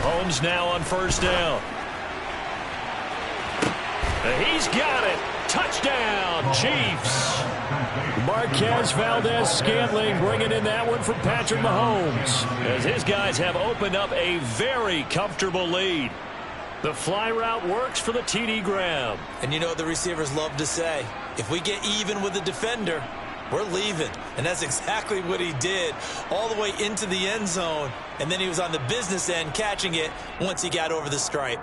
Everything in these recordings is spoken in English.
Mahomes now on first down. He's got it. Touchdown, Chiefs. Marquez Valdez-Scantling bringing in that one for Patrick Mahomes, as his guys have opened up a very comfortable lead. The fly route works for the TD grab. And you know what the receivers love to say? If we get even with the defender, we're leaving. And that's exactly what he did, all the way into the end zone. And then he was on the business end catching it once he got over the stripe.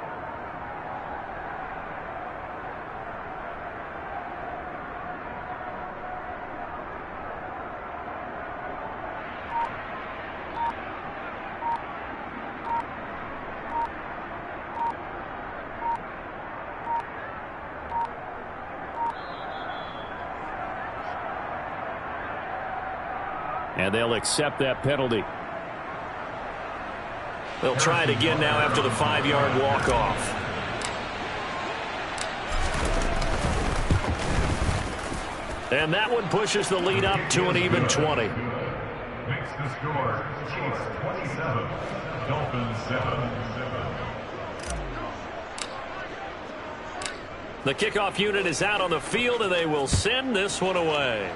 And they'll accept that penalty. They'll try it again now after the 5-yard walk-off. And that one pushes the lead up to an even 20. Makes the score. Chiefs 27, Dolphins 7. The kickoff unit is out on the field, and they will send this one away.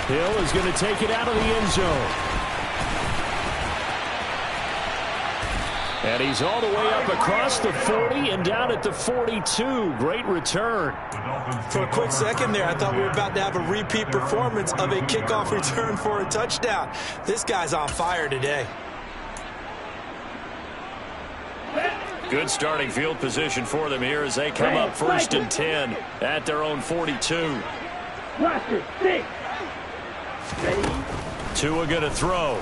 Hill is going to take it out of the end zone. And he's all the way up across the 40 and down at the 42. Great return. For a quick second there, I thought we were about to have a repeat performance of a kickoff return for a touchdown. This guy's on fire today. Good starting field position for them here as they come up 1st and 10 at their own 42. Tua going to throw.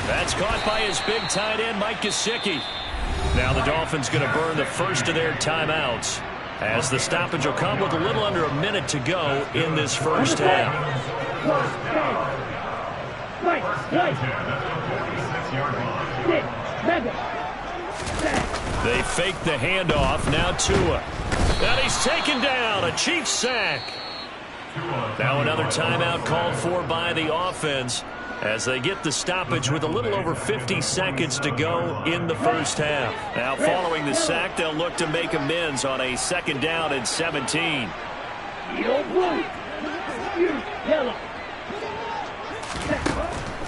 That's caught by his big tight end, Mike Gesicki. Now the Dolphins going to burn the first of their timeouts, as the stoppage will come with a little under a minute to go in this first half. They fake the handoff. Now Tua. And he's taken down. A Chiefs sack. Now another timeout called for by the offense as they get the stoppage with a little over 50 seconds to go in the first half. Now following the sack, they'll look to make amends on a 2nd down and 17.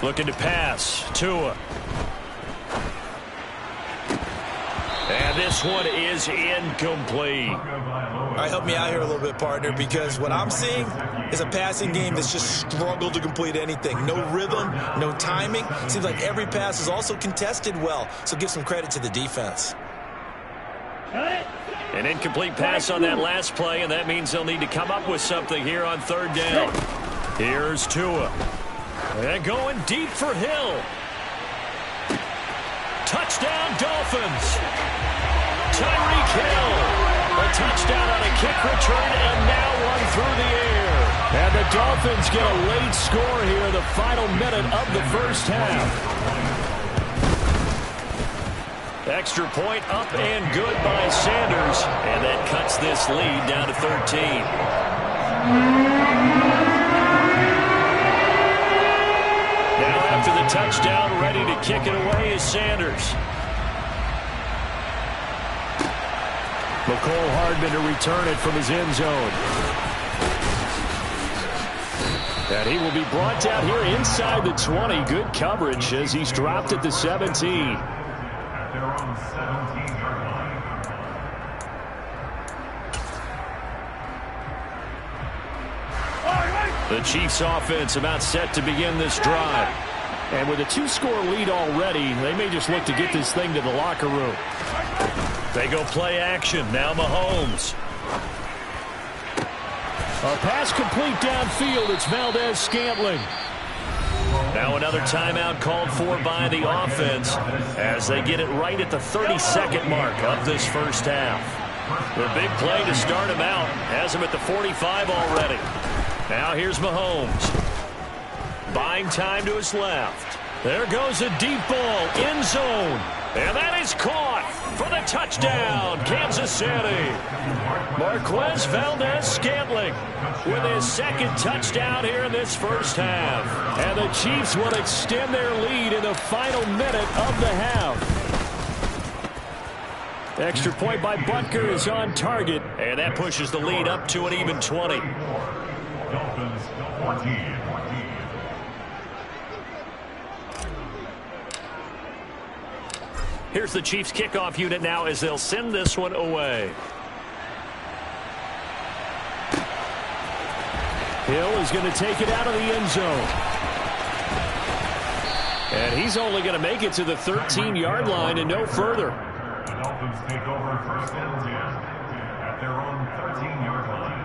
Looking to pass. Tua. And this one is incomplete. All right, help me out here a little bit, partner, because what I'm seeing is a passing game that's just struggled to complete anything. No rhythm, no timing. Seems like every pass is also contested well, so give some credit to the defense. An incomplete pass on that last play, and that means they'll need to come up with something here on 3rd down. Here's Tua. And going deep for Hill. Touchdown, Dolphins. Tyreek Hill. A touchdown on a kick return, and now one through the air. And the Dolphins get a late score here, the final minute of the first half. Extra point up and good by Sanders, and that cuts this lead down to 13. Now after the touchdown, ready to kick it away is Sanders. McCole Hardman to return it from his end zone. And he will be brought down here inside the 20. Good coverage as he's dropped at the 17. The Chiefs offense about set to begin this drive. And with a 2-score lead already, they may just look to get this thing to the locker room. They go play action. Now Mahomes. A pass complete downfield. It's Valdez-Scantling. Now another timeout called for by the offense as they get it right at the 32nd mark of this first half. The big play to start him out has him at the 45 already. Now here's Mahomes. Buying time to his left. There goes a deep ball, end zone. And that is caught. for the touchdown, Kansas City. Marquez Valdez-Scantling with his second touchdown here in this first half. And the Chiefs will extend their lead in the final minute of the half. Extra point by Butker is on target, and that pushes the lead up to an even 20. Dolphins 14. Here's the Chiefs kickoff unit now as they'll send this one away. Hill is going to take it out of the end zone. And he's only going to make it to the 13-yard line and no further. The Dolphins take over first and 10 at their own 13-yard line.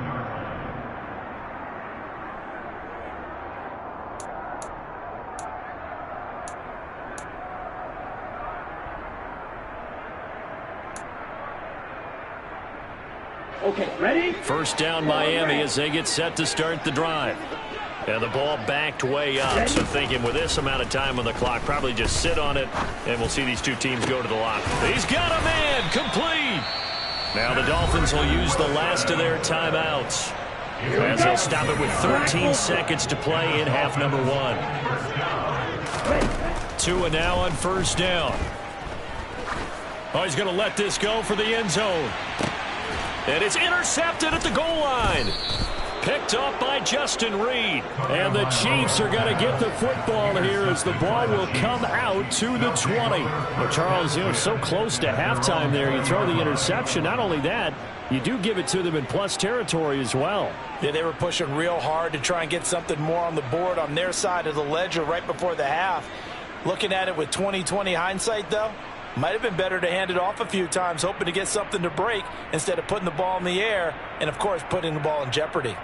Okay, ready? First down Miami as they get set to start the drive. And the ball backed way up, so thinking with this amount of time on the clock, probably just sit on it, and we'll see these two teams go to the lock. He's got a man, complete. Now the Dolphins will use the last of their timeouts as they'll stop it with 13 seconds to play in half number one. Tua now on first down. Oh, he's going to let this go for the end zone. And it's intercepted at the goal line. Picked off by Justin Reed. And the Chiefs are going to get the football here as the ball will come out to the 20. Well, Charles, so close to halftime there. You throw the interception. Not only that, you do give it to them in plus territory as well. Yeah, they were pushing real hard to try and get something more on the board on their side of the ledger right before the half. Looking at it with 20/20 hindsight, though, might have been better to hand it off a few times, hoping to get something to break instead of putting the ball in the air and, of course, putting the ball in jeopardy.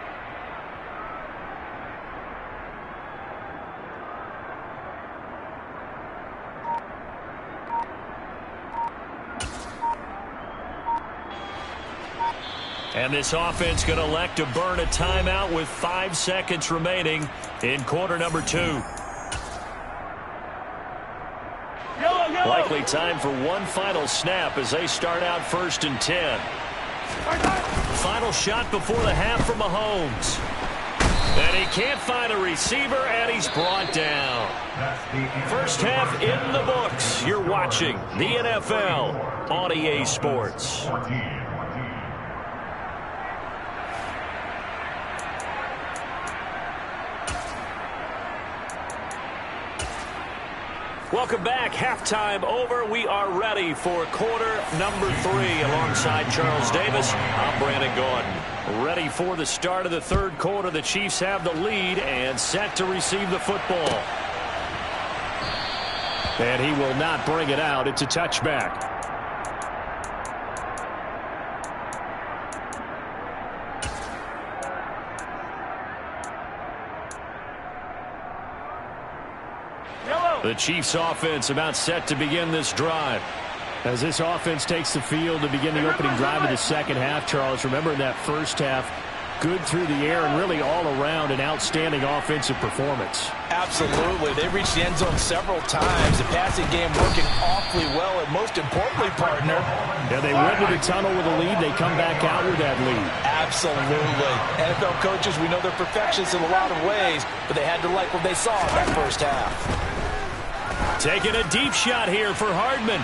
And this offense going to elect to burn a timeout with 5 seconds remaining in quarter number 2. Likely time for one final snap as they start out first and 10. Final shot before the half from Mahomes. And he can't find a receiver, and he's brought down. First half in the books. You're watching the NFL on EA Sports. Welcome back. Halftime over. We are ready for quarter number 3. Alongside Charles Davis, I'm Brandon Gordon. Ready for the start of the third quarter. The Chiefs have the lead and set to receive the football. And he will not bring it out. It's a touchback. The Chiefs offense about set to begin this drive. As this offense takes the field to begin the opening drive of the second half, Charles, remember in that first half, good through the air and really all around an outstanding offensive performance. Absolutely. They reached the end zone several times. The passing game working awfully well, and most importantly, partner. Yeah, they went to the tunnel with a lead. They come back out with that lead. Absolutely. NFL coaches, we know they're perfectionists in a lot of ways, but they had to like what they saw in that first half. Taking a deep shot here for Hardman.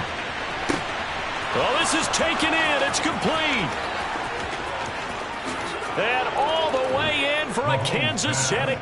Oh, this is taken in. It's complete. And all the way in for a Kansas City.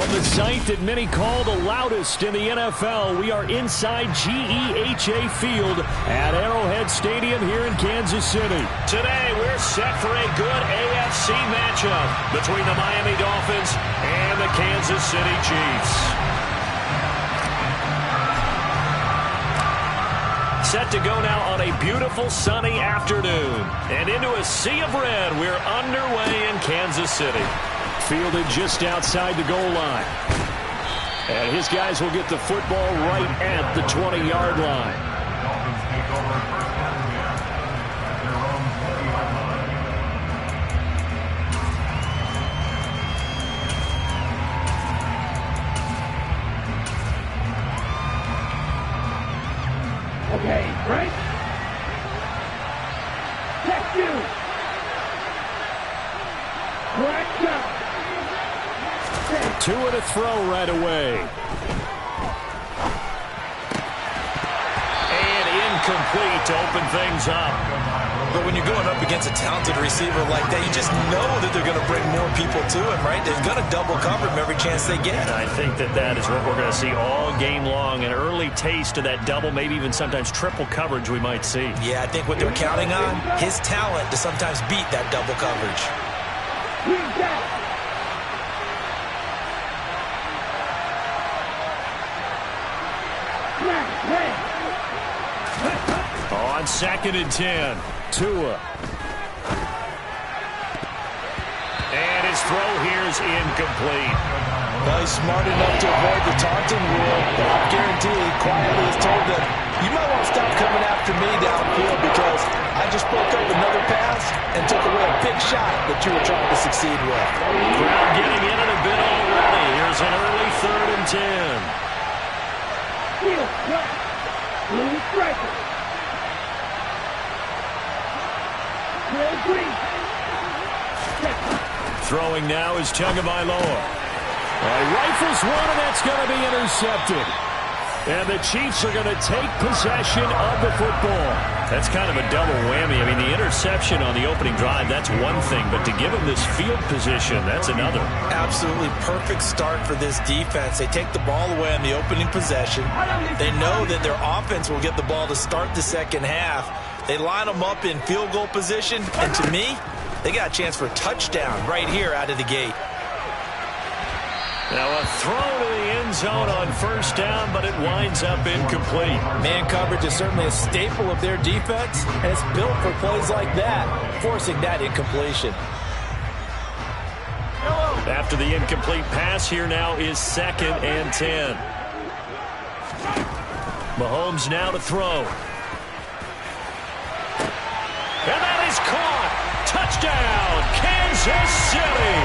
From the site that many call the loudest in the NFL, we are inside GEHA Field at Arrowhead Stadium here in Kansas City. Today, we're set for a good AFC matchup between the Miami Dolphins and the Kansas City Chiefs. Set to go now on a beautiful sunny afternoon. And into a sea of red, we're underway in Kansas City. Fielded just outside the goal line. And his guys will get the football right at the 20-yard line. Dolphins take over first and 10 at their own 20-yard line. Okay, right? Check you. Correct up. Two to throw right away. And incomplete to open things up. But when you're going up against a talented receiver like that, you just know that they're going to bring more people to him, right? They're going to double cover him every chance they get. I think that is what we're going to see all game long. An early taste of that double, maybe even sometimes triple coverage we might see. Yeah, I think what they're counting on, his talent to sometimes beat that double coverage. On 2nd and 10, Tua. And his throw here is incomplete. Well, he's smart enough to avoid the taunting rule, but I guarantee he quietly has told them, you might want to stop coming after me downfield because I just broke up another pass and took away a big shot that you were trying to succeed with. Crowd getting in it a bit already. Here's an early 3rd and 10. Field, right. Blue striker. Throwing now is Tagovailoa. Rifles one, and that's going to be intercepted. And the Chiefs are going to take possession of the football. That's kind of a double whammy. I mean, the interception on the opening drive, that's one thing. But to give them this field position, that's another. Absolutely perfect start for this defense. They take the ball away on the opening possession. They know that their offense will get the ball to start the second half. They line them up in field goal position. And to me, they got a chance for a touchdown right here out of the gate. Now a throw to the end zone on 1st down, but it winds up incomplete. Man coverage is certainly a staple of their defense, and it's built for plays like that, forcing that incompletion. After the incomplete pass, here now is 2nd and 10. Mahomes now to throw. And that is caught. Touchdown, Kansas City.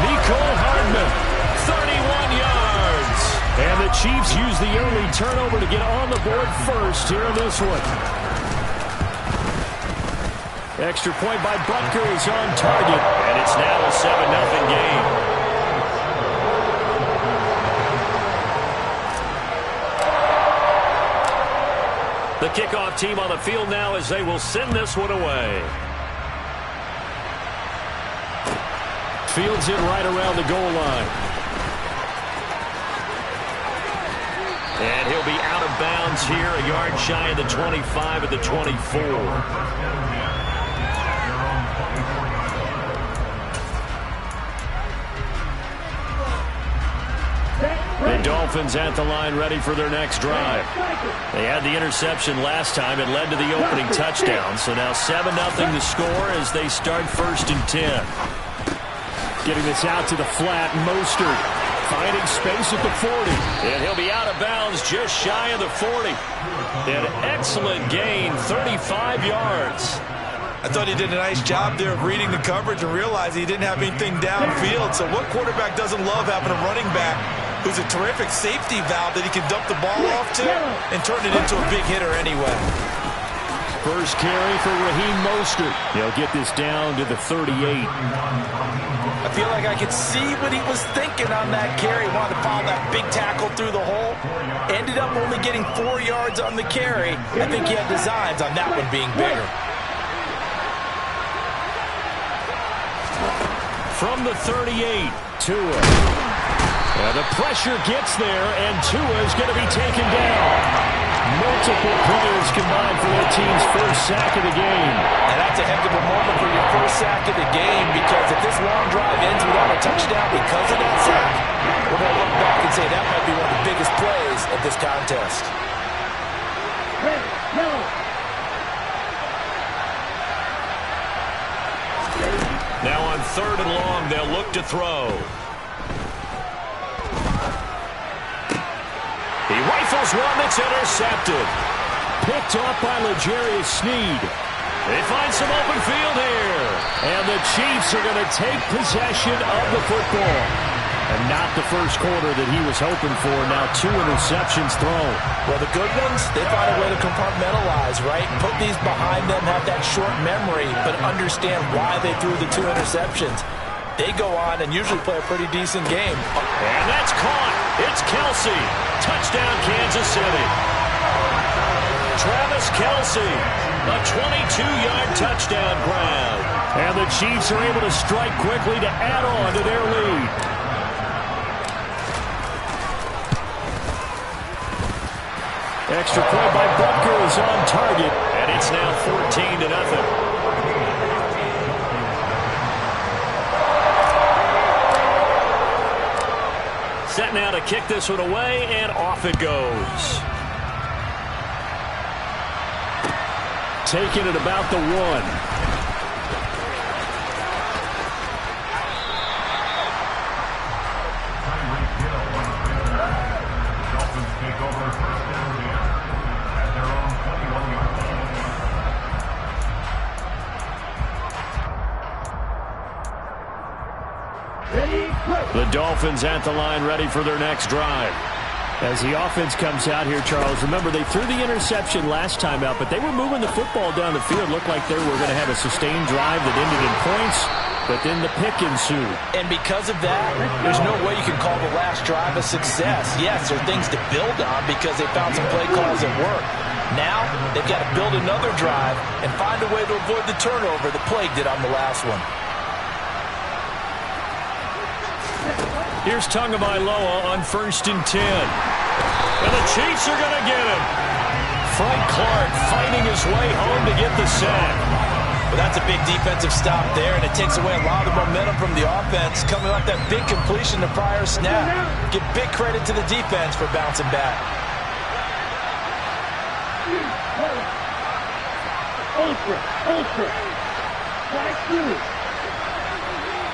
Nicole Hardman, 31 yards. And the Chiefs use the early turnover to get on the board first here in this one. Extra point by Butker is on target. And it's now a 7-0 game. The kickoff team on the field now as they will send this one away. Fields it right around the goal line. And he'll be out of bounds here, a yard shy of the 25 at the 24. The Dolphins at the line ready for their next drive. They had the interception last time. It led to the opening touchdown. So now 7-0 the score as they start 1st and 10. Getting this out to the flat, Mostert finding space at the 40. And he'll be out of bounds just shy of the 40. An excellent gain, 35 yards. I thought he did a nice job there of reading the coverage and realizing he didn't have anything downfield. So what quarterback doesn't love having a running back who's a terrific safety valve that he can dump the ball off to and turn it into a big hitter anyway? First carry for Raheem Mostert. He'll get this down to the 38. I feel like I could see what he was thinking on that carry. Wanted to follow that big tackle through the hole. Ended up only getting 4 yards on the carry. I think he had designs on that one being bigger. From the 38, Tua. And the pressure gets there, and Tua is going to be taken down. Multiple players combined for their team's first sack of the game. And that's a heck of a moment for your first sack of the game, because if this long drive ends without a touchdown because of that sack, we're going to look back and say that might be one of the biggest plays of this contest. Red, yellow. Now on 3rd and long, they'll look to throw. He rifles one that's intercepted. Picked off by L'Jarius Sneed. They find some open field here. And the Chiefs are going to take possession of the football. And not the first quarter that he was hoping for. Now 2 interceptions thrown. Well, the good ones, they find a way to compartmentalize, right? Put these behind them, have that short memory, but understand why they threw the 2 interceptions. They go on and usually play a pretty decent game. And that's caught. It's Kelsey. Touchdown, Kansas City. Travis Kelsey, a 22-yard touchdown grab. And the Chiefs are able to strike quickly to add on to their lead. Extra point by Butker is on target, and it's now 14-0. Set now to kick this one away, and off it goes. Taking it about the 1. The Dolphins at the line, ready for their next drive. As the offense comes out here, Charles, remember they threw the interception last time out, but they were moving the football down the field. Looked like they were going to have a sustained drive that ended in points, but then the pick ensued. And because of that, there's no way you can call the last drive a success. Yes, there are things to build on because they found some play calls that work. Now, they've got to build another drive and find a way to avoid the turnover that plagued it on the last one. Here's Tagovailoa on 1st and 10. And the Chiefs are going to get him. Frank Clark fighting his way home to get the sack. Well, that's a big defensive stop there, and it takes away a lot of the momentum from the offense coming off that big completion the prior snap. Give big credit to the defense for bouncing back. Ultra. Strike 2.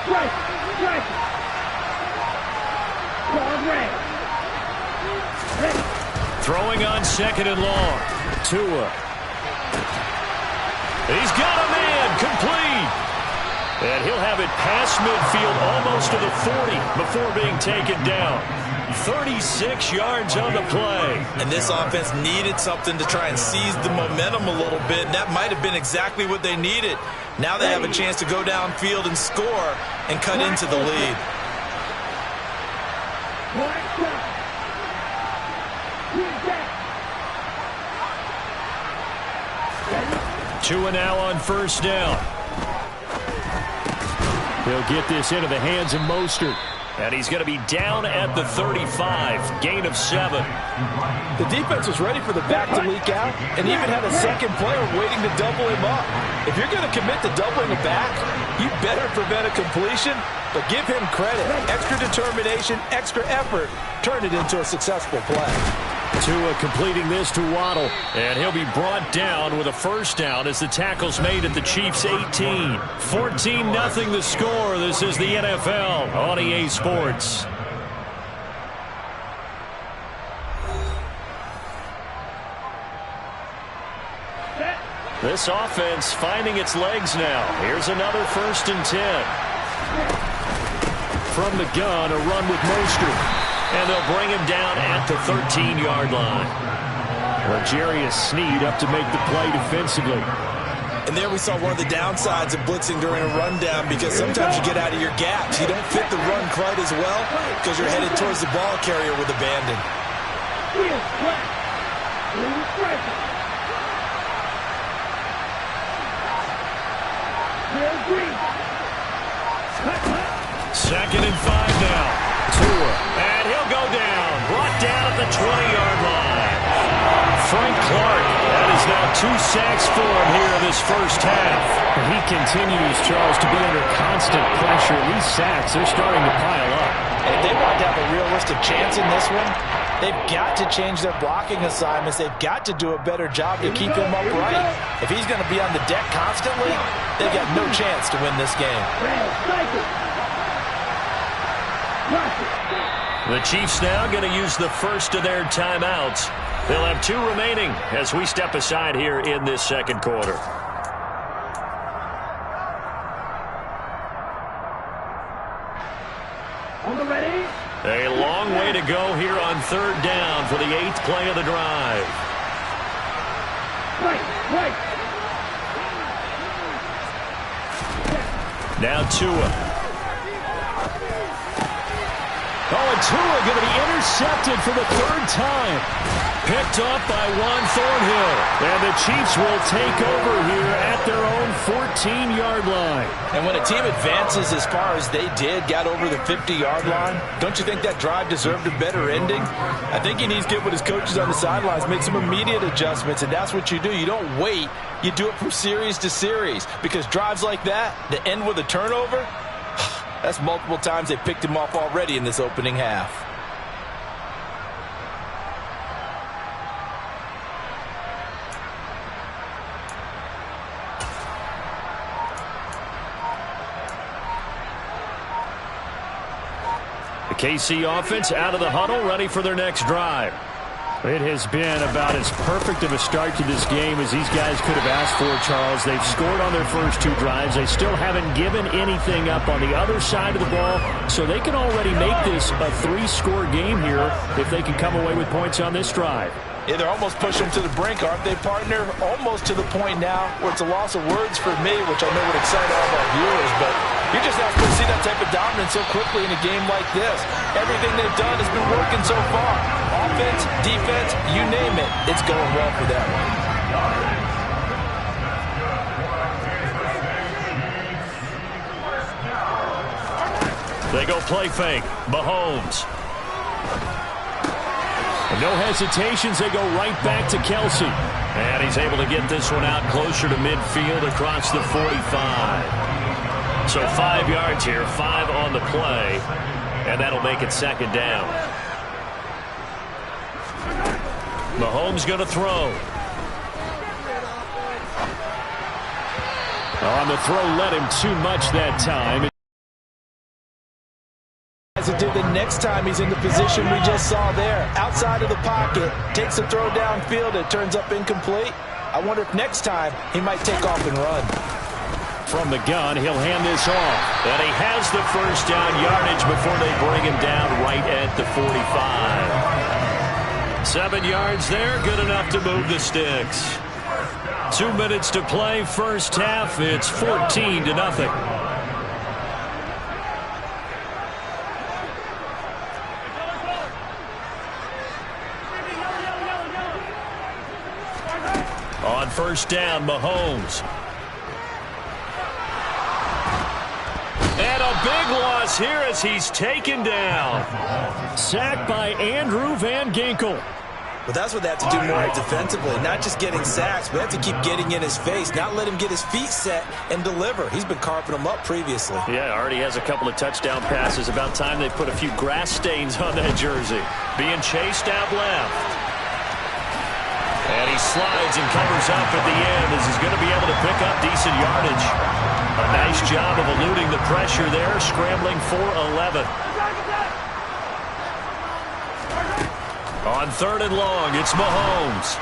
Strike. Throwing on 2nd and long. Tua. He's got a man complete. And he'll have it past midfield almost to the 40 before being taken down. 36 yards on the play. And this offense needed something to try and seize the momentum a little bit. And that might have been exactly what they needed. Now they have a chance to go downfield and score and cut into the lead. Tua now on 1st down. He'll get this into the hands of Mostert. And he's going to be down at the 35. Gain of 7. The defense was ready for the back to leak out and even had a second player waiting to double him up. If you're going to commit to doubling a back, you better prevent a completion, but give him credit. Extra determination, extra effort, turned it into a successful play. Tua completing this to Waddle, and he'll be brought down with a 1st down as the tackle's made at the Chiefs' 18. 14-0 the score. This is the NFL on EA Sports. This offense finding its legs now. Here's another 1st and 10. From the gun, a run with Mostert. And they'll bring him down at the 13-yard line. L'Jarius Sneed up to make the play defensively. And there we saw one of the downsides of blitzing during a rundown, because sometimes you get out of your gaps. You don't fit the run quite as well because you're headed towards the ball carrier with abandon. Second and 5 now. Tua, and he'll go down. Brought down at the 20-yard line. Frank Clark, that is now 2 sacks for him here in this first half. He continues, Charles, to be under constant pressure. These sacks, they're starting to pile up. And if they want to have a realistic chance in this one, they've got to change their blocking assignments. They've got to do a better job to keep him upright. If he's going to be on the deck constantly, they've got no chance to win this game. The Chiefs now going to use the first of their timeouts. They'll have 2 remaining as we step aside here in this second quarter. A long way to go here on 3rd down for the 8th play of the drive. Now Tua. Oh, and Tua going to be intercepted for the 3rd time. Picked off by Juan Thornhill. And the Chiefs will take over here at their own 14-yard line. And when a team advances as far as they did, got over the 50-yard line, don't you think that drive deserved a better ending? I think he needs to get with his coaches on the sidelines, make some immediate adjustments, and that's what you do. You don't wait. You do it from series to series, because drives like that end with a turnover, that's multiple times they picked him off already in this opening half. The KC offense out of the huddle, ready for their next drive. It has been about as perfect of a start to this game as these guys could have asked for, Charles. They've scored on their first 2 drives. They still haven't given anything up on the other side of the ball, so they can already make this a 3-score game here if they can come away with points on this drive. Yeah, they're almost pushing them to the brink, aren't they, partner? Almost to the point now where it's a loss of words for me, which I know would excite all of our viewers, but you just have to see that type of dominance so quickly in a game like this. Everything they've done has been working so far. Offense, defense, you name it, it's going well for them. They go play fake. Mahomes. No hesitations, they go right back to Kelsey. And he's able to get this one out closer to midfield across the 45. So 5 yards here, 5 on the play, and that'll make it 2nd down. Mahomes going to throw. On the throw, let him too much that time. As it did the next time he's in the position we just saw there. Outside of the pocket, takes a throw downfield, it turns up incomplete. I wonder if next time he might take off and run. From the gun, he'll hand this off. And he has the first down yardage before they bring him down right at the 45. 7 yards there, good enough to move the sticks. 2 minutes to play, first half. It's 14-0. On first down, Mahomes. And a big loss here as he's taken down. Sacked by Andrew Van Ginkel. But that's what they have to do more defensively. Not just getting sacks, but they have to keep getting in his face. Not let him get his feet set and deliver. He's been carving them up previously. Yeah, already has a couple of touchdown passes. About time they put a few grass stains on that jersey. Being chased out left. And he slides and covers up at the end as he's going to be able to pick up decent yardage. A nice job of eluding the pressure there, scrambling for 11. On 3rd and long, it's Mahomes.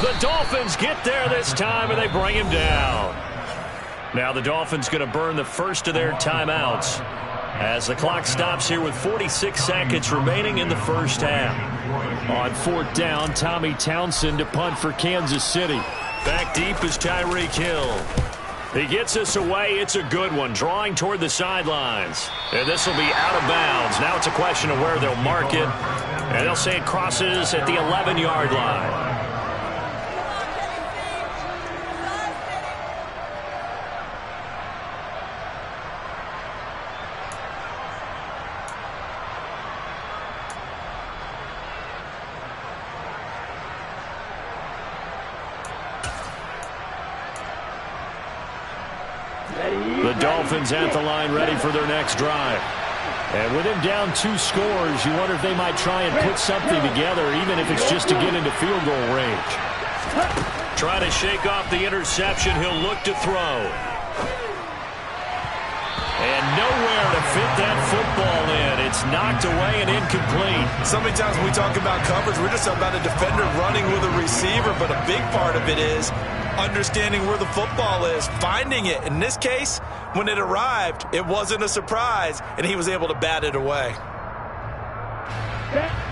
The Dolphins get there this time, and they bring him down. Now the Dolphins going to burn the first of their timeouts as the clock stops here with 46 seconds remaining in the first half. On 4th down, Tommy Townsend to punt for Kansas City. Back deep is Tyreek Hill. He gets us away. It's a good one, drawing toward the sidelines. And this will be out of bounds. Now it's a question of where they'll mark it. And they'll say it crosses at the 11-yard line. Dolphins at the line ready for their next drive. And with him down 2 scores, you wonder if they might try and put something together, even if it's just to get into field goal range. Trying to shake off the interception. He'll look to throw. And nowhere to fit that football in. It's knocked away and incomplete. So many times when we talk about coverage, we're just about a defender running with a receiver, but a big part of it is understanding where the football is, finding it. In this case, when it arrived, it wasn't a surprise, and he was able to bat it away.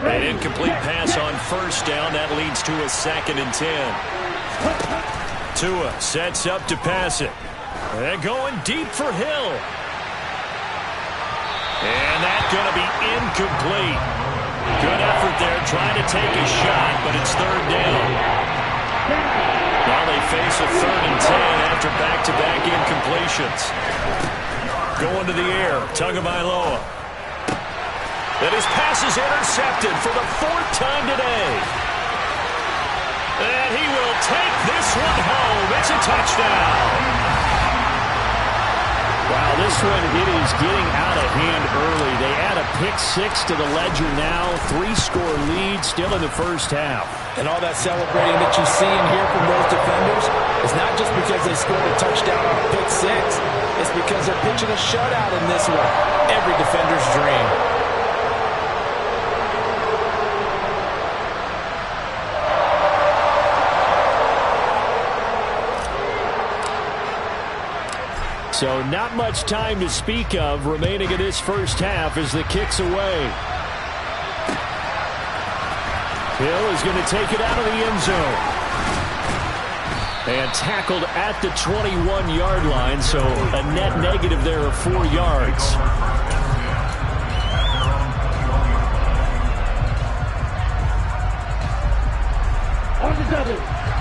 An incomplete pass on first down. That leads to a 2nd and 10. Tua sets up to pass it. They're going deep for Hill. And that's going to be incomplete. Good effort there trying to take a shot, but it's 3rd down. Now they face a 3rd and 10 after back-to-back incompletions. Going to the air, Tagovailoa. And his pass is intercepted for the 4th time today. And he will take this one home. It's a touchdown. Wow, this one, it is getting out of hand early. They add a pick-6 to the ledger now. 3-score lead still in the first half. And all that celebrating that you see and hear from those defenders is not just because they scored a touchdown on a pick-6. It's because they're pitching a shutout in this one. Every defender's dream. So not much time to speak of remaining in this first half as the kick's away. Hill is going to take it out of the end zone. And tackled at the 21-yard line, so a net negative there of 4 yards.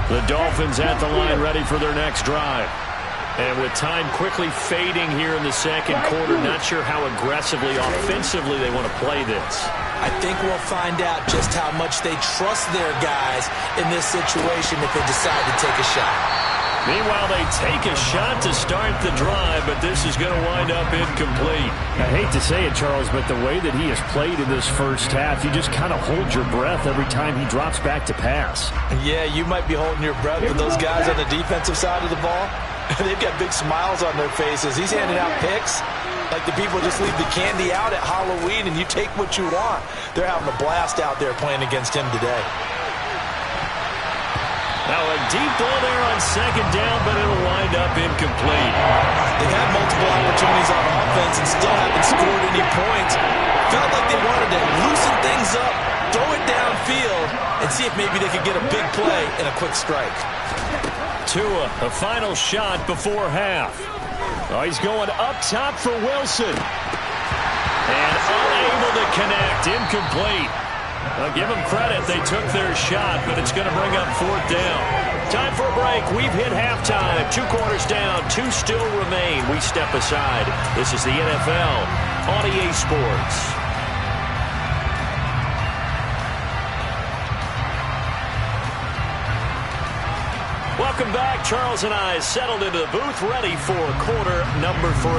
The Dolphins at the line ready for their next drive. And with time quickly fading here in the second quarter, not sure how aggressively, offensively they want to play this. I think we'll find out just how much they trust their guys in this situation if they decide to take a shot. Meanwhile, they take a shot to start the drive, but this is going to wind up incomplete. I hate to say it, Charles, but the way that he has played in this first half, you just kind of hold your breath every time he drops back to pass. Yeah, you might be holding your breath, but those guys on the defensive side of the ball, they've got big smiles on their faces. He's handing out picks like the people just leave the candy out at Halloween and you take what you want. They're having a blast out there playing against him today. Now a deep ball there on 2nd down, but it'll wind up incomplete. They've had multiple opportunities on offense and still haven't scored any points. Felt like they wanted to loosen things up, throw it downfield, and see if maybe they could get a big play and a quick strike. Tua, a final shot before half. Oh, he's going up top for Wilson. And unable to connect, incomplete. I'll give them credit. They took their shot, but it's going to bring up 4th down. Time for a break. We've hit halftime. 2 quarters down. 2 still remain. We step aside. This is the NFL on EA Sports. Welcome back. Charles and I settled into the booth, ready for quarter number 3.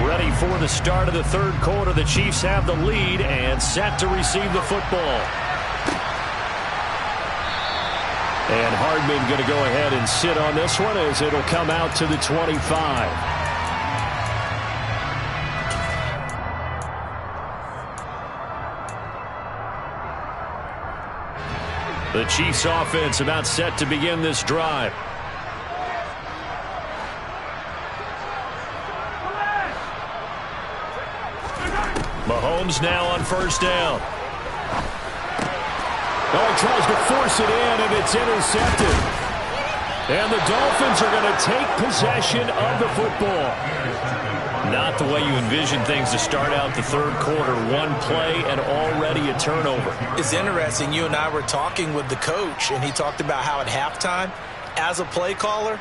Ready for the start of the 3rd quarter. The Chiefs have the lead and set to receive the football. And Hardman going to go ahead and sit on this one as it'll come out to the 25. The Chiefs offense about set to begin this drive. Mahomes now on 1st down. Oh, he tries to force it in, and it's intercepted. And the Dolphins are going to take possession of the football. Not the way you envision things to start out the 3rd quarter. 1 play and already a turnover. It's interesting. You and I were talking with the coach, and he talked about how at halftime, as a play caller,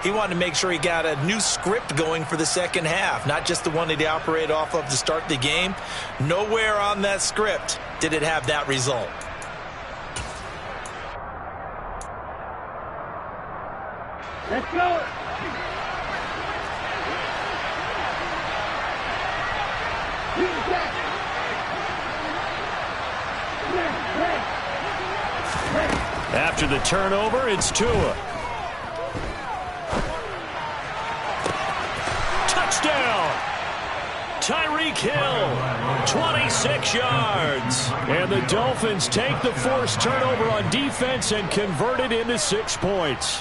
he wanted to make sure he got a new script going for the second half, not just the one that he operated off of to start the game. Nowhere on that script did it have that result. Let's go. After the turnover, it's Tua. Touchdown! Tyreek Hill, 26 yards. And the Dolphins take the forced turnover on defense and convert it into 6 points.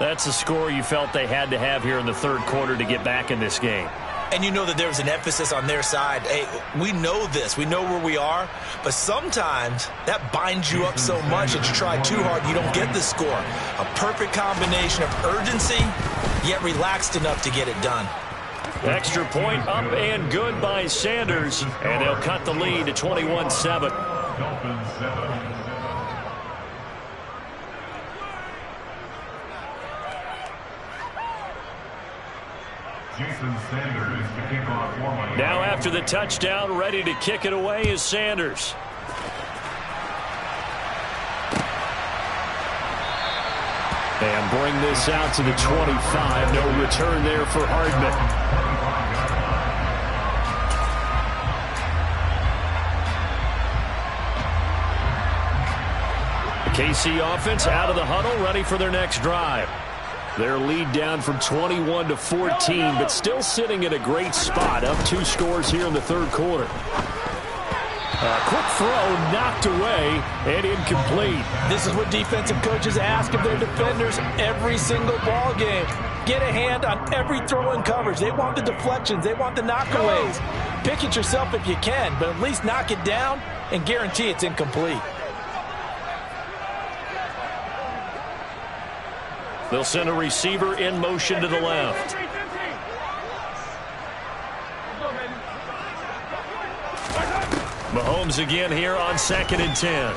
That's a score you felt they had to have here in the third quarter to get back in this game. And you know that there was an emphasis on their side. Hey, we know this. We know where we are. But sometimes that binds you up so much that you try too hard and you don't get the score. A perfect combination of urgency, yet relaxed enough to get it done. Extra point up and good by Sanders. And they'll cut the lead to 21-7. Dolphins 7. Jason Sanders to kick off for Miami. Now after the touchdown, ready to kick it away is Sanders. And bring this out to the 25. No return there for Hardman. KC offense out of the huddle, ready for their next drive. Their lead down from 21 to 14, but still sitting at a great spot. Up 2 scores here in the third quarter. A quick throw knocked away and incomplete. This is what defensive coaches ask of their defenders every single ball game. Get a hand on every throw in coverage. They want the deflections. They want the knockaways. Pick it yourself if you can, but at least knock it down and guarantee it's incomplete. They'll send a receiver in motion to the left. Mahomes again here on 2nd and 10.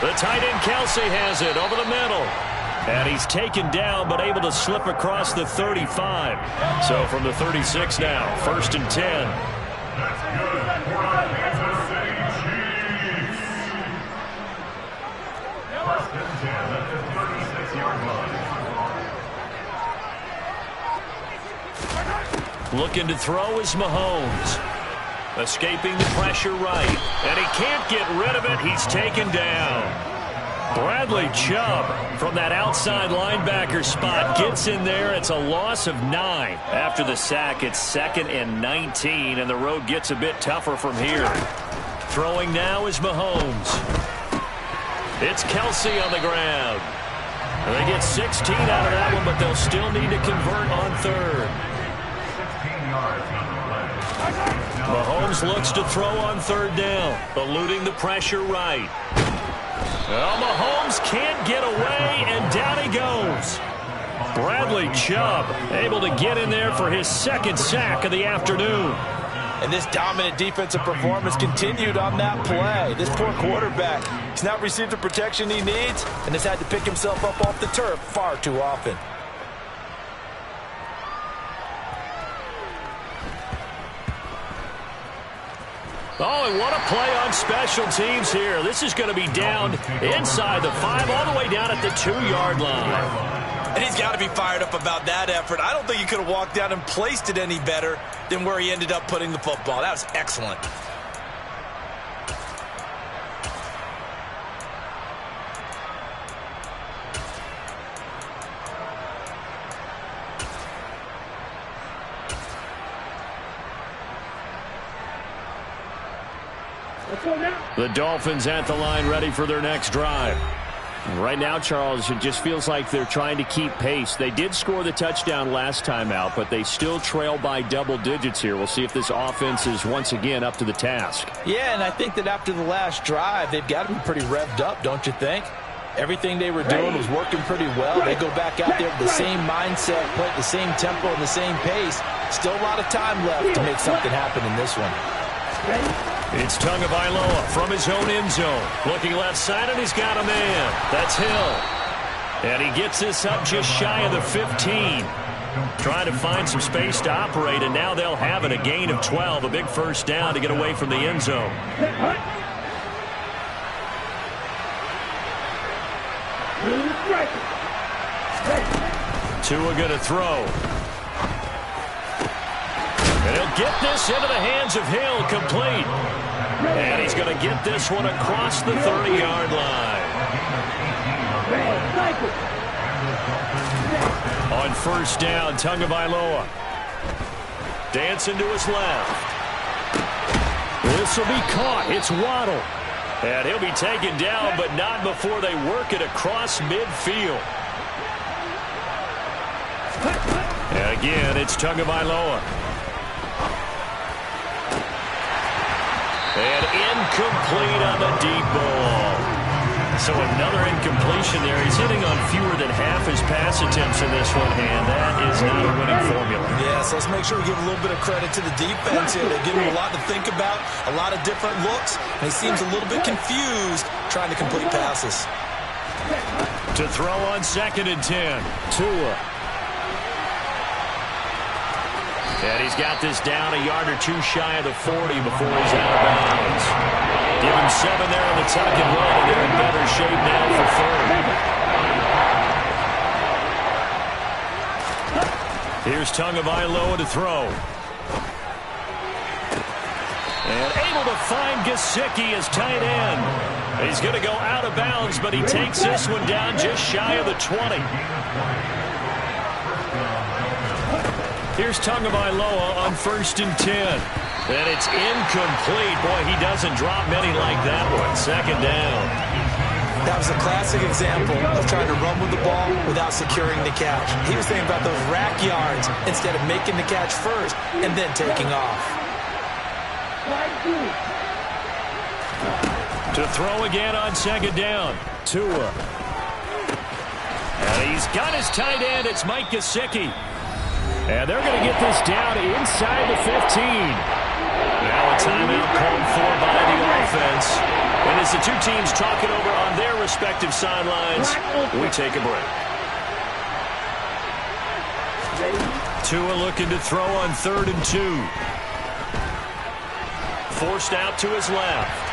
The tight end Kelsey has it over the middle. And he's taken down but able to slip across the 35. So from the 36 now, 1st and 10. That's good for the Kansas City Chiefs. 1st and 10 at the 36-yard line. Looking to throw is Mahomes. Escaping the pressure right. And he can't get rid of it. He's taken down. Bradley Chubb from that outside linebacker spot gets in there. It's a loss of 9. After the sack, it's 2nd and 19, and the road gets a bit tougher from here. Throwing now is Mahomes. It's Kelsey on the ground. And they get 16 out of that one, but they'll still need to convert on 3rd. 16 yards on the play. Mahomes looks to throw on 3rd down, eluding the pressure right. Well, Mahomes can't get away, and down he goes. Bradley Chubb able to get in there for his 2nd sack of the afternoon. And this dominant defensive performance continued on that play. This poor quarterback, he's not received the protection he needs and has had to pick himself up off the turf far too often. Oh, and what a play on special teams here. This is going to be down inside the 5, all the way down at the 2-yard line. And he's got to be fired up about that effort. I don't think he could have walked down and placed it any better than where he ended up putting the football. That was excellent. The Dolphins at the line ready for their next drive. Right now, Charles, it just feels like they're trying to keep pace. They did score the touchdown last time out, but they still trail by double digits here. We'll see if this offense is once again up to the task. Yeah, and I think that after the last drive, they've got to be pretty revved up, don't you think? Everything they were doing was working pretty well. They go back out there with the same mindset, play at the same tempo and the same pace. Still a lot of time left to make something happen in this one. It's Tagovailoa from his own end zone. Looking left side, and he's got a man. That's Hill. And he gets this up just shy of the 15. Trying to find some space to operate, and now they'll have it. A gain of 12, a big first down to get away from the end zone. Tua going to throw. And he'll get this into the hands of Hill, complete. And he's going to get this one across the 30-yard line. On first down, Tagovailoa. Dancing to his left. This will be caught. It's Waddle. And he'll be taken down, but not before they work it across midfield. And again, it's Tagovailoa. And incomplete on the deep ball. So another incompletion there. He's hitting on fewer than half his pass attempts in this one, and that is not a winning formula. Yeah, so let's make sure we give a little bit of credit to the defense here. They give him a lot to think about, a lot of different looks, and he seems a little bit confused trying to complete passes. To throw on 2nd and 10. Tua. And he's got this down a yard or two shy of the 40 before he's out of bounds. Give him 7 there on the tuck and run, and they're in better shape now for 3rd. Here's Tagovailoa to throw. And able to find Gesicki as tight end. He's going to go out of bounds, but he takes this one down just shy of the 20. Here's Tagovailoa on 1st and 10. And it's incomplete. Boy, he doesn't drop many like that one. 2nd down. That was a classic example of trying to run with the ball without securing the catch. He was thinking about those rack yards instead of making the catch first and then taking off. To throw again on 2nd down. Tua. And he's got his tight end. It's Mike Gesicki. And they're going to get this down inside the 15. Now a timeout called for by the offense. And as the two teams talk it over on their respective sidelines, we take a break. Tua looking to throw on 3rd and 2. Forced out to his left.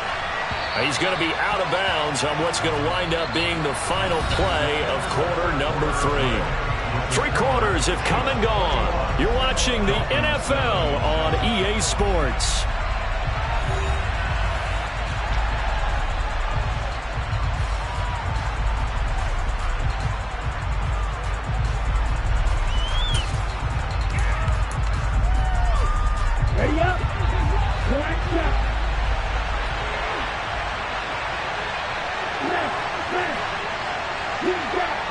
He's going to be out of bounds on what's going to wind up being the final play of quarter number 3. 3 quarters have come and gone. You're watching the NFL on EA Sports. Ready up. Correct up. Left. He's back.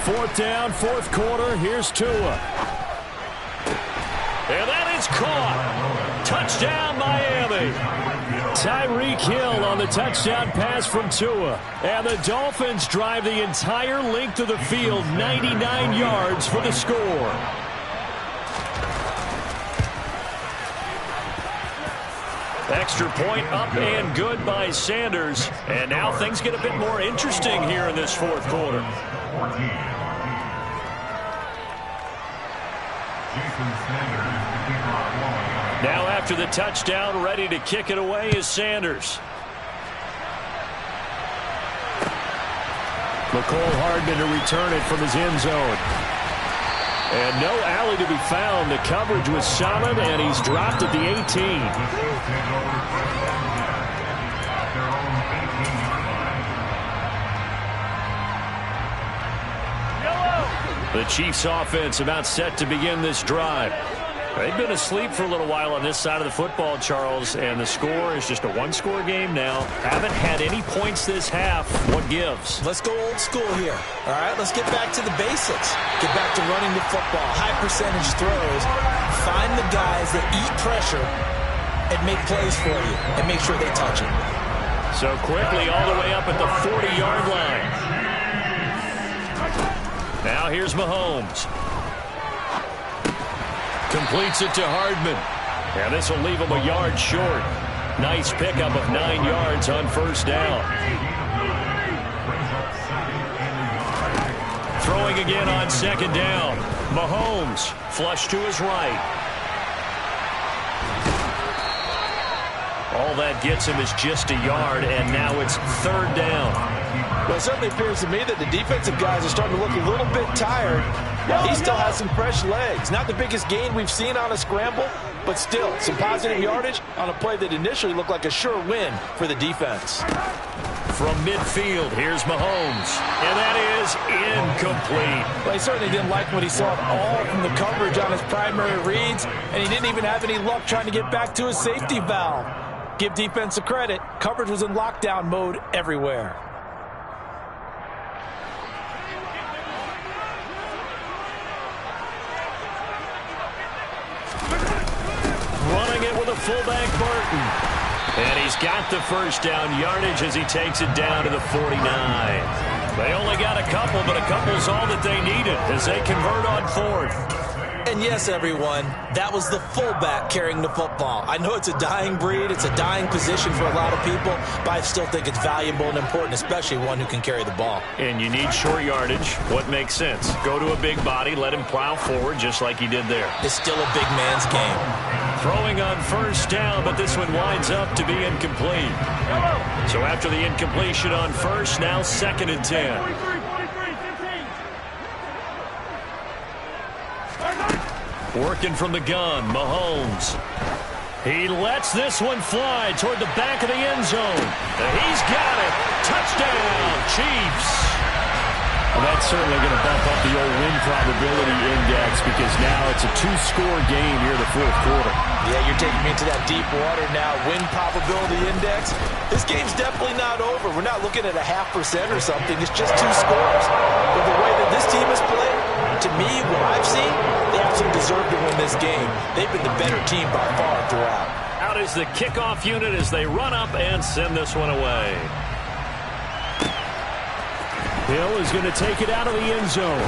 Fourth down, 4th quarter. Here's Tua. And that is caught. Touchdown, Miami. Tyreek Hill on the touchdown pass from Tua. And the Dolphins drive the entire length of the field, 99 yards for the score. Extra point up and good by Sanders. And now things get a bit more interesting here in this 4th quarter. Now after the touchdown, ready to kick it away is Sanders. McCole Hardman to return it from his end zone. And no alley to be found. The coverage was solid, and he's dropped at the 18. The Chiefs offense about set to begin this drive. They've been asleep for a little while on this side of the football, Charles, and the score is just a 1-score game now. Haven't had any points this half. What gives? Let's go old school here. All right, let's get back to the basics. Get back to running the football, high percentage throws. Find the guys that eat pressure and make plays for you and make sure they touch it. So quickly all the way up at the 40-yard line. Now here's Mahomes. Completes it to Hardman. And this will leave him a yard short. Nice pickup of 9 yards on 1st down. Throwing again on 2nd down. Mahomes flush to his right. All that gets him is just a yard, and now it's third down. Well, it certainly appears to me that the defensive guys are starting to look a little bit tired. He still has some fresh legs. Not the biggest gain we've seen on a scramble, but still some positive yardage on a play that initially looked like a sure win for the defense. From midfield, here's Mahomes, and that is incomplete. Well, he certainly didn't like what he saw at all from the coverage on his primary reads, and he didn't even have any luck trying to get back to his safety valve. Give defense a credit. Coverage was in lockdown mode everywhere. Running it with a fullback, Burton. And he's got the first down yardage as he takes it down to the 49. They only got a couple, but a couple's all that they needed as they convert on fourth. And yes, everyone, that was the fullback carrying the football. I know it's a dying breed, it's a dying position for a lot of people, but I still think it's valuable and important, especially one who can carry the ball. And you need short yardage. What makes sense? Go to a big body, let him plow forward just like he did there. It's still a big man's game. Throwing on first down, but this one winds up to be incomplete. So after the incompletion on first, now 2nd and 10. Working from the gun, Mahomes. He lets this one fly toward the back of the end zone. He's got it. Touchdown, Chiefs. Well, that's certainly going to bump up the old win probability index because now it's a 2-score game here in the fourth quarter. Yeah, you're taking me into that deep water now. Win probability index. This game's definitely not over. We're not looking at a 0.5% or something. It's just 2 scores. But the way that this team has played, to me, what I've seen, they absolutely deserve to win this game. They've been the better team by far throughout. Out is the kickoff unit as they run up and send this one away. Hill is going to take it out of the end zone.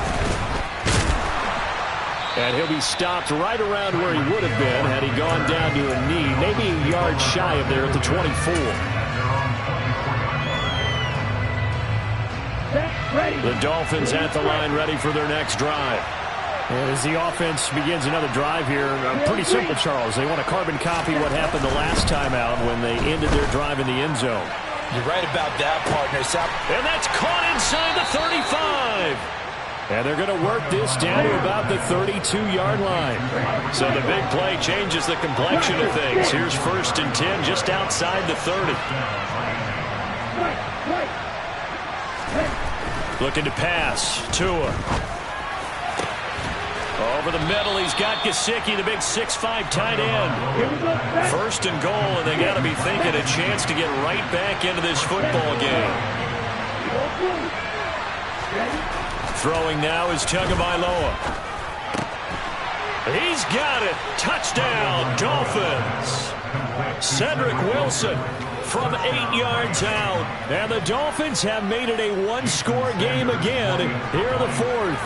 And he'll be stopped right around where he would have been had he gone down to a knee, maybe a yard shy of there at the 24. The Dolphins at the line ready for their next drive. And as the offense begins another drive here, pretty simple, Charles. They want to carbon copy what happened the last time out when they ended their drive in the end zone. You're right about that, partner. And that's caught inside the 35. And they're going to work this down to about the 32-yard line. So the big play changes the complexion of things. Here's 1st and 10 just outside the 30. Looking to pass. Tua. Over the middle, he's got Gesicki, the big 6'5" tight end. 1st and goal, and they got to be thinking a chance to get right back into this football game. Throwing now is Tagovailoa. He's got it. Touchdown, Dolphins. Cedric Wilson from 8 yards out. And the Dolphins have made it a 1-score game again here in the fourth.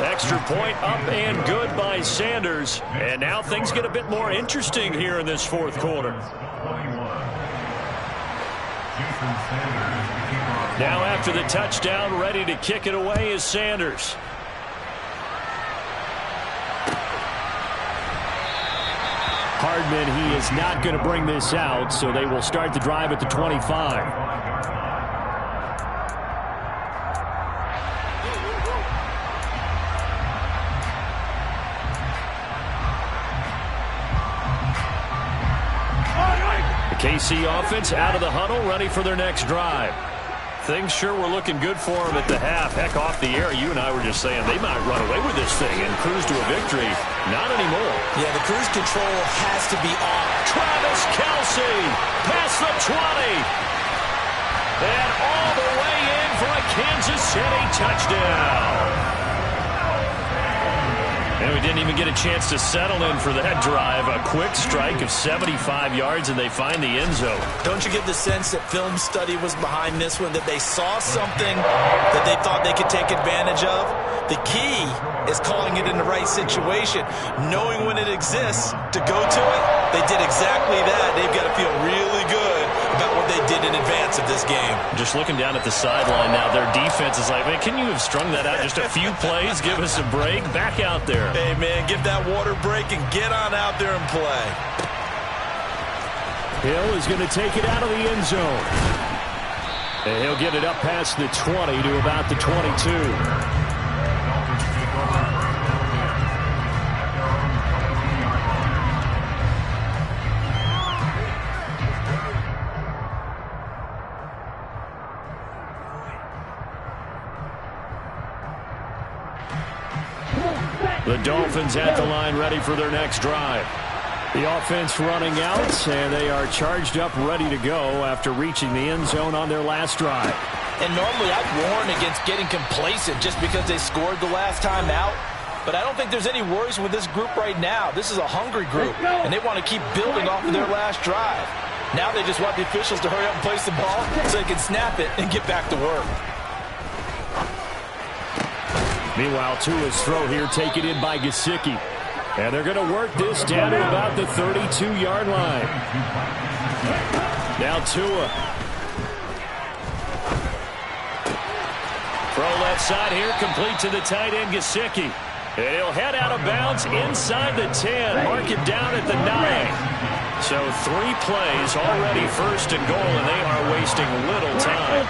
Extra point up and good by Sanders. And now things get a bit more interesting here in this fourth quarter. Now after the touchdown, ready to kick it away is Sanders. Hardman, he is not going to bring this out, so they will start the drive at the 25. KC offense out of the huddle, ready for their next drive. Things sure were looking good for them at the half. Heck, off the air, you and I were just saying they might run away with this thing and cruise to a victory. Not anymore. Yeah, the cruise control has to be on. Travis Kelce past the 20. And all the way in for a Kansas City touchdown. And we didn't even get a chance to settle in for that drive. A quick strike of 75 yards, and they find the end zone. Don't you get the sense that film study was behind this one, that they saw something that they thought they could take advantage of? The key is calling it in the right situation, knowing when it exists to go to it. They did exactly that. They've got to feel really good about what they did in advance of this game. Just looking down at the sideline now, their defense is like, man, can you have strung that out just a few plays? Give us a break. Back out there. Hey, man, give that water break and get on out there and play. Hill is going to take it out of the end zone. And he'll get it up past the 20 to about the 22. The Dolphins at the line ready for their next drive. The offense running out, and they are charged up, ready to go after reaching the end zone on their last drive. And normally I'd warn against getting complacent just because they scored the last time out. But I don't think there's any worries with this group right now. This is a hungry group, and they want to keep building off of their last drive. Now they just want the officials to hurry up and place the ball so they can snap it and get back to work. Meanwhile, Tua's throw here taken in by Gesicki. And they're going to work this down to about the 32-yard line. Now Tua. Throw left side here, complete to the tight end, Gesicki. And he'll head out of bounds inside the 10. Mark it down at the 9. So 3 plays already first and goal, and they are wasting little time.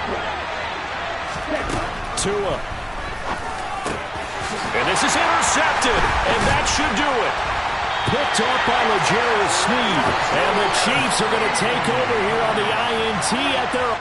Tua. And this is intercepted, and that should do it. Picked off by L'Jarius Sneed, and the Chiefs are going to take over here on the INT at their...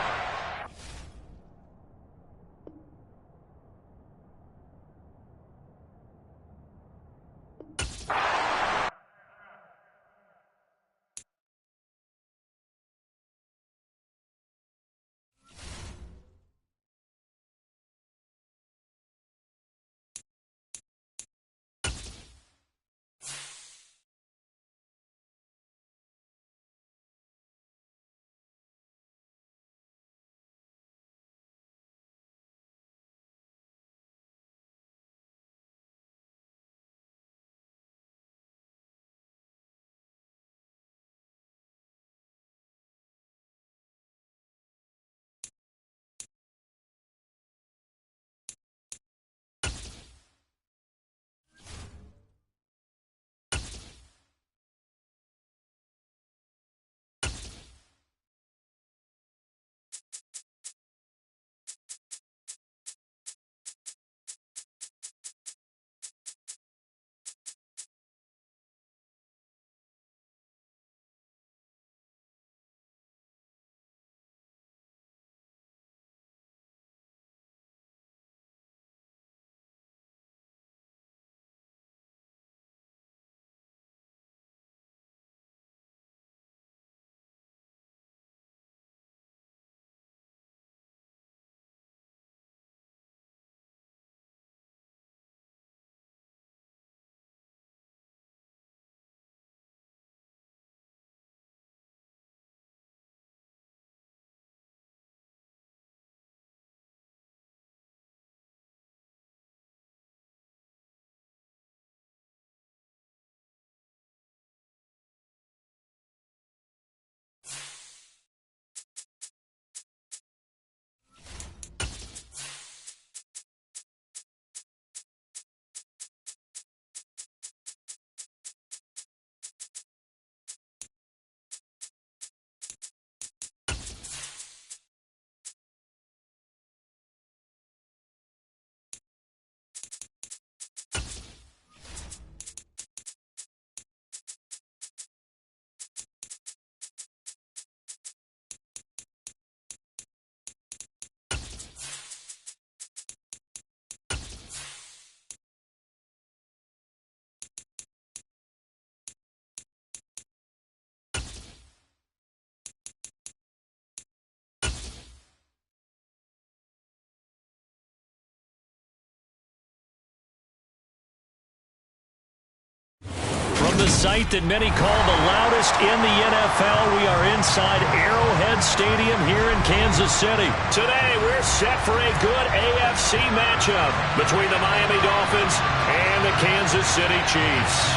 The site that many call the loudest in the NFL. We are inside Arrowhead Stadium here in Kansas City. Today, we're set for a good AFC matchup between the Miami Dolphins and the Kansas City Chiefs.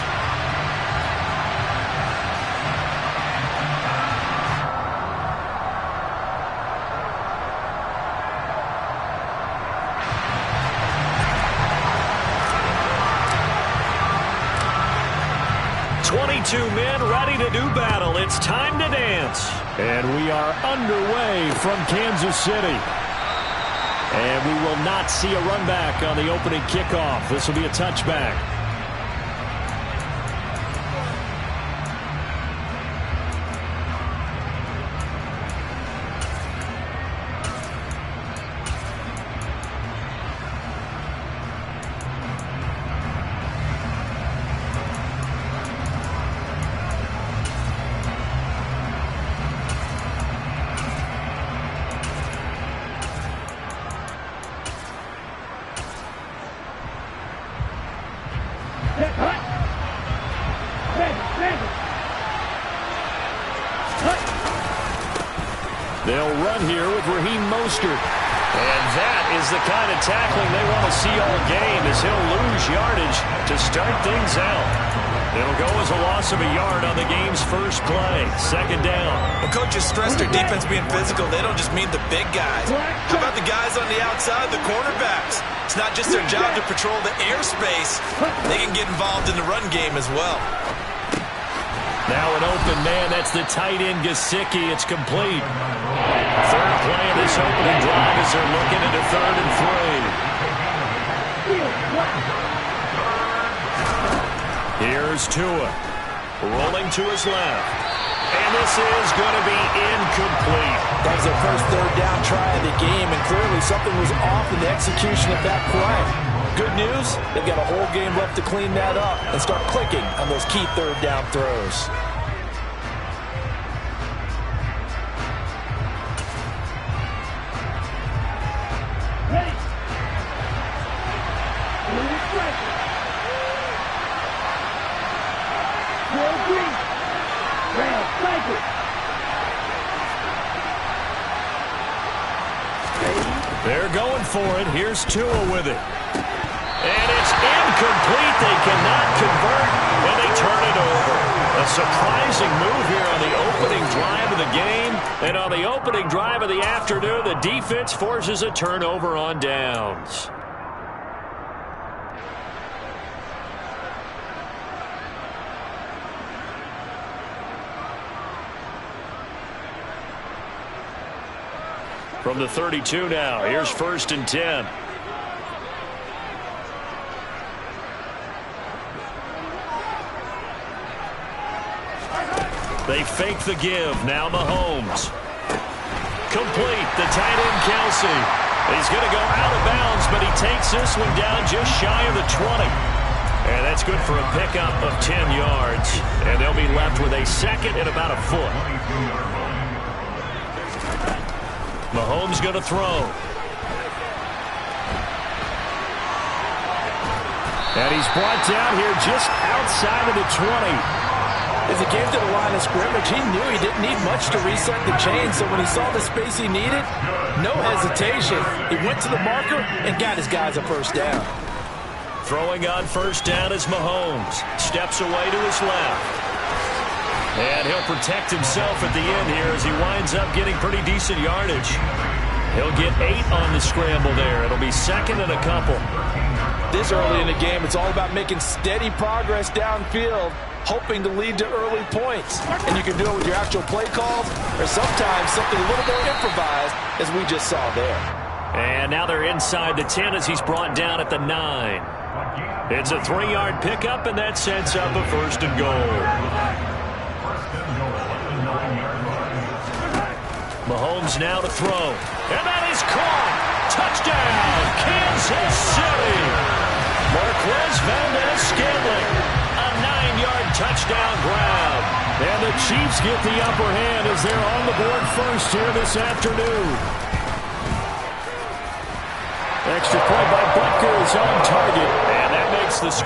22 men ready to do battle. It's time to dance. And we are underway from Kansas City. And we will not see a run back on the opening kickoff. This will be a touchback. They'll run here with Raheem Mostert. And that is the kind of tackling they want to see all game, as he'll lose yardage to start things out. It'll go as a loss of a yard on the game's first play. Second down. When coaches stress their defense being physical, they don't just mean the big guys. How about the guys on the outside, the cornerbacks? It's not just their job to patrol the airspace. They can get involved in the run game as well. Now an open man. That's the tight end, Gesicki. It's complete. Third play of this opening drive as they're looking at a 3rd and 3. Here's Tua. Rolling to his left. And this is going to be incomplete. That was their first 3rd down try of the game, and clearly something was off in the execution of that play. Good news, they've got a whole game left to clean that up and start clicking on those key 3rd down throws. They're going for it. Here's Tua with it. And it's incomplete. They cannot convert, and they turn it over. A surprising move here on the opening drive of the game. And on the opening drive of the afternoon, the defense forces a turnover on downs. From the 32 now, here's 1st and 10. They fake the give. Now Mahomes. Complete. The tight end, Kelsey. He's going to go out of bounds, but he takes this one down just shy of the 20. And that's good for a pickup of 10 yards. And they'll be left with a 2nd and about a foot. Mahomes going to throw. And he's brought down here just outside of the 20. As he came to the line of scrimmage, he knew he didn't need much to reset the chain, so when he saw the space he needed, no hesitation. He went to the marker and got his guys a 1st down. Throwing on 1st down is Mahomes. Steps away to his left. And he'll protect himself at the end here as he winds up getting pretty decent yardage. He'll get 8 on the scramble there. It'll be 2nd and a couple. This early in the game, it's all about making steady progress downfield, hoping to lead to early points. And you can do it with your actual play calls or sometimes something a little more improvised, as we just saw there. And now they're inside the 10 as he's brought down at the 9. It's a 3-yard pickup, and that sets up a 1st and goal. Mahomes now to throw. And that is caught. Touchdown, Kansas City. Marquez Valdez-Scantling. A 9-yard touchdown grab. And the Chiefs get the upper hand as they're on the board first here this afternoon. Extra point by Butker is on target. And that makes the score.